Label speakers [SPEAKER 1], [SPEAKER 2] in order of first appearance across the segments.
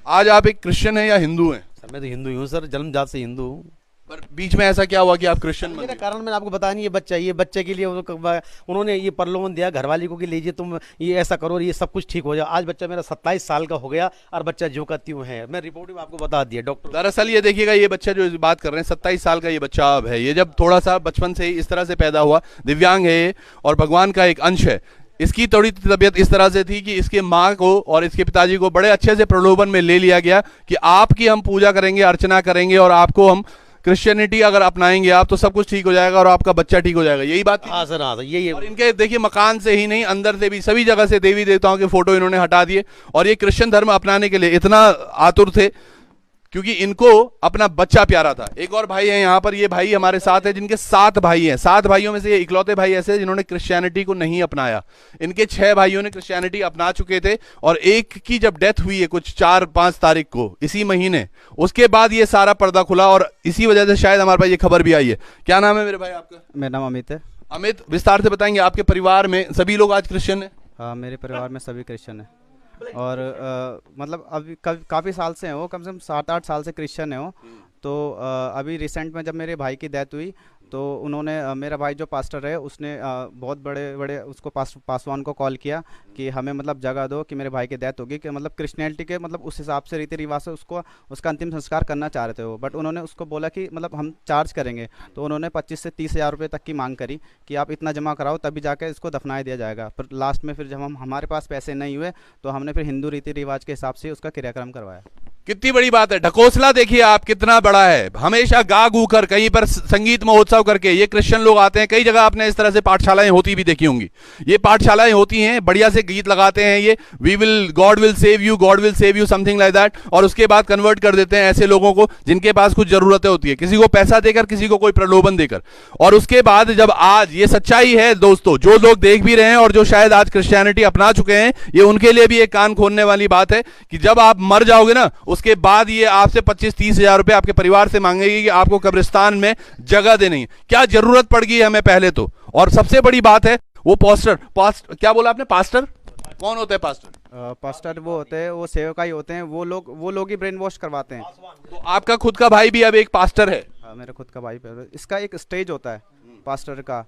[SPEAKER 1] आज आप एक क्रिश्चियन हैं या हिंदू हैं?
[SPEAKER 2] सर मैं तो हिंदू ही हूँ सर, जन्मजात से हिंदू हूँ।
[SPEAKER 1] पर बीच में ऐसा क्या हुआ कि आप क्रिश्चियन बन
[SPEAKER 2] मेरा
[SPEAKER 1] गए?
[SPEAKER 2] कारण मैंने आपको बताया नहीं, ये बच्चे के लिए उन्होंने ये प्रलोभन दिया घरवाली को कि लीजिए तुम ये ऐसा करो, ये सब कुछ ठीक हो जाए। आज बच्चा मेरा 27 साल का हो गया और बच्चा जो का त्यों है। मैं रिपोर्ट में आपको बता दिया डॉक्टर।
[SPEAKER 1] दरअसल ये देखिएगा, ये बच्चा जो इस बात कर रहे हैं 27 साल का ये बच्चा अब है। ये जब थोड़ा सा बचपन से ही इस तरह से पैदा हुआ, दिव्यांग है ये और भगवान का एक अंश है। इसकी थोड़ी तबीयत इस तरह से थी कि इसके माँ को और इसके पिताजी को बड़े अच्छे से प्रलोभन में ले लिया गया कि आपकी हम पूजा करेंगे, अर्चना करेंगे और आपको हम क्रिश्चियनिटी अगर अपनाएंगे आप तो सब कुछ ठीक हो जाएगा और आपका बच्चा ठीक हो जाएगा। यही बात थी?
[SPEAKER 2] हाँ सर, हाँ सर, यही।
[SPEAKER 1] और इनके देखिए मकान से ही नहीं, अंदर से भी सभी जगह से देवी देवताओं के फोटो इन्होंने हटा दिए और ये क्रिश्चियन धर्म अपनाने के लिए इतना आतुर थे क्योंकि इनको अपना बच्चा प्यारा था। एक और भाई है यहाँ पर, ये भाई हमारे साथ है जिनके 7 भाई हैं। 7 भाइयों में से ये इकलौते भाई ऐसे हैं जिन्होंने क्रिश्चियनिटी को नहीं अपनाया। इनके 6 भाइयों ने क्रिश्चियनिटी अपना चुके थे और एक की जब डेथ हुई है कुछ 4-5 तारीख को इसी महीने, उसके बाद ये सारा पर्दा खुला और इसी वजह से शायद हमारे पास ये खबर भी आई है। क्या नाम है मेरे भाई आपका?
[SPEAKER 3] मेरा नाम अमित है।
[SPEAKER 1] अमित, विस्तार से बताएंगे, आपके परिवार में सभी लोग आज क्रिश्चियन है?
[SPEAKER 3] हाँ, मेरे परिवार में सभी क्रिश्चियन है और मतलब अभी काफ़ी साल से हैं वो, कम से कम 7-8 साल से क्रिश्चियन है वो। तो अभी रिसेंट में जब मेरे भाई की डेथ हुई तो उन्होंने मेरा भाई जो पास्टर है उसने बहुत बड़े उसको पासवान को कॉल किया कि हमें मतलब जगह दो कि मेरे भाई की डेथ होगी, कि मतलब क्रिश्चियनिटी के मतलब उस हिसाब से रीति रिवाज से उसका अंतिम संस्कार करना चाह रहे थे वो। बट उन्होंने उसको बोला कि मतलब हम चार्ज करेंगे। तो उन्होंने 25 से 30 हज़ार रुपये तक की मांग करी कि आप इतना जमा कराओ तभी जाकर इसको दफनाया दिया जाएगा। पर लास्ट में फिर जब हमारे पास पैसे नहीं हुए तो हमने फिर हिंदू रीति रिवाज के हिसाब से उसका क्रियाक्रम करवाया।
[SPEAKER 1] कितनी बड़ी बात है। ढकोसला देखिए आप कितना बड़ा है। हमेशा गा गू कर कहीं पर संगीत महोत्सव करके ये क्रिश्चियन लोग आते हैं। कई जगह आपने इस तरह से पाठशालाएं होती भी देखी होंगी। ये पाठशालाएं होती हैं, बढ़िया से गीत लगाते हैं, ये God will save you, God will save you, something like that, और उसके बाद कन्वर्ट कर देते हैं ऐसे लोगों को जिनके पास कुछ जरूरतें होती है, किसी को पैसा देकर, किसी को कोई प्रलोभन देकर। और उसके बाद जब आज ये सच्चाई है दोस्तों, जो लोग देख भी रहे हैं और जो शायद आज क्रिश्चियनिटी अपना चुके हैं, ये उनके लिए भी एक कान खोलने वाली बात है कि जब आप मर जाओगे ना, उसके बाद ये आपसे 25-30 हज़ार रुपए आपके परिवार से मांगेगी कि आपको कब्रिस्तान में जगह देनी है। क्या जरूरत पड़ गई हमें पहले तो। और सबसे बड़ी बात है वो क्या बोला आपने? पास्टर कौन होता है?
[SPEAKER 3] पास्टर वो होते हैं, वो सेवकाई होते हैं, वो लोग ही ब्रेन वॉश करवाते हैं।
[SPEAKER 1] तो आपका खुद का भाई भी अब एक पास्टर है?
[SPEAKER 3] हाँ, मेरा खुद का भाई। इसका एक स्टेज होता है पास्टर का।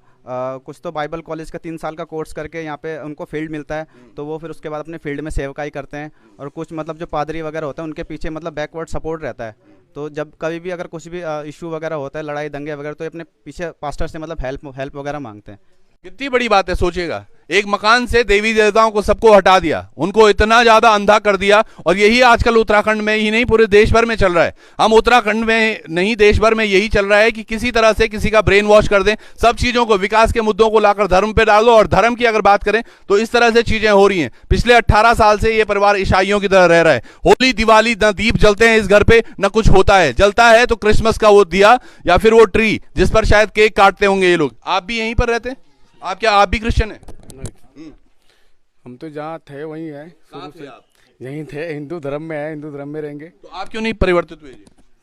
[SPEAKER 3] कुछ तो बाइबल कॉलेज का 3 साल का कोर्स करके यहाँ पे उनको फील्ड मिलता है, तो वो फिर उसके बाद अपने फील्ड में सेवकाई करते हैं। और कुछ मतलब जो पादरी वगैरह होता है उनके पीछे मतलब बैकवर्ड सपोर्ट रहता है। तो जब कभी भी अगर कुछ भी इशू वगैरह होता है, लड़ाई दंगे वगैरह, तो अपने पीछे पास्टर से मतलब हेल्प वगैरह मांगते हैं।
[SPEAKER 1] कितनी बड़ी बात है। सोचिएगा, एक मकान से देवी देवताओं को सबको हटा दिया, उनको इतना ज्यादा अंधा कर दिया। और यही आजकल उत्तराखंड में ही नहीं पूरे देश भर में चल रहा है। हम उत्तराखंड में नहीं, देश भर में यही चल रहा है कि किसी तरह से किसी का ब्रेन वॉश कर दें, सब चीजों को, विकास के मुद्दों को लाकर धर्म पे डाल दो। और धर्म की अगर बात करें तो इस तरह से चीजें हो रही हैं। पिछले 18 साल से ये परिवार ईसाइयों की तरह रह रहा है। होली दिवाली न दीप जलते हैं इस घर पे, न कुछ होता है। जलता है तो क्रिसमस का वो दिया या फिर वो ट्री जिस पर शायद केक काटते होंगे ये लोग। आप भी यहीं पर रहते हैं? आप भी क्रिश्चियन हैं?
[SPEAKER 4] हम तो जहाँ थे वहीं है,
[SPEAKER 1] कहाँ थे आप?
[SPEAKER 4] यहीं थे, हिंदू धर्म में है, हिंदू धर्म में रहेंगे।
[SPEAKER 1] तो आप क्यों नहीं परिवर्तित हुए?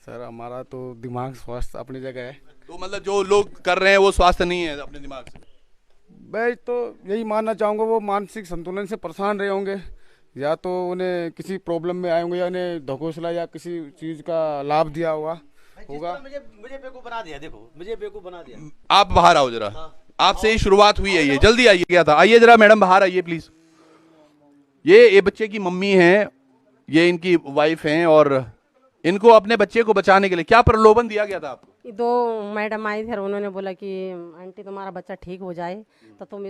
[SPEAKER 4] सर हमारा तो दिमाग स्वास्थ्य अपनी जगह है।
[SPEAKER 1] तो मतलब जो लोग कर रहे हैं वो स्वास्थ्य नहीं है अपने दिमाग से?
[SPEAKER 4] मैं तो यही मानना चाहूँगा वो मानसिक संतुलन से परेशान रहे होंगे, या तो उन्हें किसी प्रॉब्लम में आए होंगे, या उन्हें ढकोसला या किसी चीज़ का लाभ दिया होगा।
[SPEAKER 2] मुझे बेवकूफ बना दिया, देखो मुझे बेवकूफ बना दिया।
[SPEAKER 1] आप बाहर आओ जरा। आपसे ही शुरुआत हुई है ये, जल्दी आइए। क्या था? आइए जरा मैडम, बाहर आइए प्लीज। ये बच्चे की मम्मी हैं, ये इनकी वाइफ हैं, और इनको अपने बच्चे को बचाने के लिए क्या प्रलोभन दिया गया था आपको?
[SPEAKER 5] 2 मैडम आई थी और उन्होंने बोला कि आंटी तुम्हारा बच्चा ठीक हो जाए तो तुम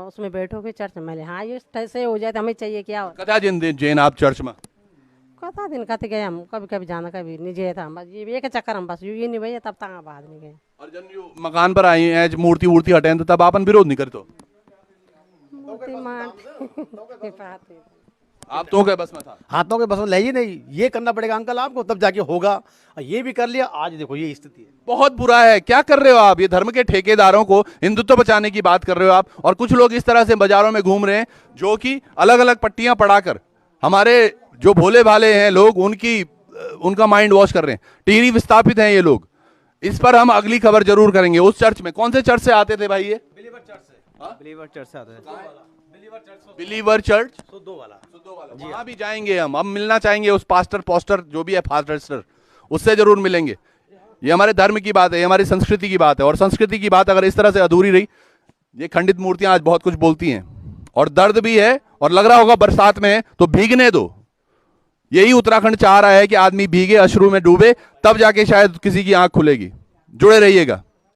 [SPEAKER 5] उसमें बैठोगे चर्च में। हाँ, ये ऐसे हो जाए तो हमें चाहिए क्या?
[SPEAKER 1] कथा जैन आप चर्च में
[SPEAKER 5] कथा दिन कत गए हम, कभी कभी जाना कभी नहीं गए था। बस ये एक चक्कर हम बस ये नहीं भैया तब तक बाद नहीं गए।
[SPEAKER 1] और जन जो मकान पर आई हैं मूर्ति हटें तो तब आपन विरोध नहीं करते? आप तो क्या बस में था?
[SPEAKER 2] हाथों के बस में ले नहीं, ये करना पड़ेगा अंकल आपको, तब जाके होगा। ये भी कर लिया, आज देखो ये स्थिति है।
[SPEAKER 1] बहुत बुरा है। क्या कर रहे हो आप? ये धर्म के ठेकेदारों को हिंदुत्व बचाने की बात कर रहे हो आप, और कुछ लोग इस तरह से बाजारों में घूम रहे हैं जो कि अलग अलग पट्टियां पढ़ाकर हमारे जो भोले भाले हैं लोग उनका माइंड वॉश कर रहे हैं। टीवी विस्थापित हैं ये लोग। इस पर हम अगली खबर जरूर करेंगे। उस चर्च में, कौन से चर्च से आते थे भाई ये?
[SPEAKER 3] बिलीवर चर्च से आते हैं।
[SPEAKER 1] बिलीवर चर्च
[SPEAKER 2] दो वाला
[SPEAKER 1] वहां भी जाएंगे हम। अब मिलना चाहेंगे उस पास्टर पोस्टर जो भी है फास्टर, उससे जरूर मिलेंगे। ये हमारे धर्म की बात है, ये हमारी संस्कृति की बात है, और संस्कृति की बात अगर इस तरह से अधूरी रही, ये खंडित मूर्तियां आज बहुत कुछ बोलती हैं, और दर्द भी है, और लग रहा होगा बरसात में है तो भीगने दो। यही उत्तराखंड चाह रहा है कि आदमी भीगे, अश्रु में डूबे, तब जाके शायद किसी की आंख खुलेगी। जुड़े रहिएगा।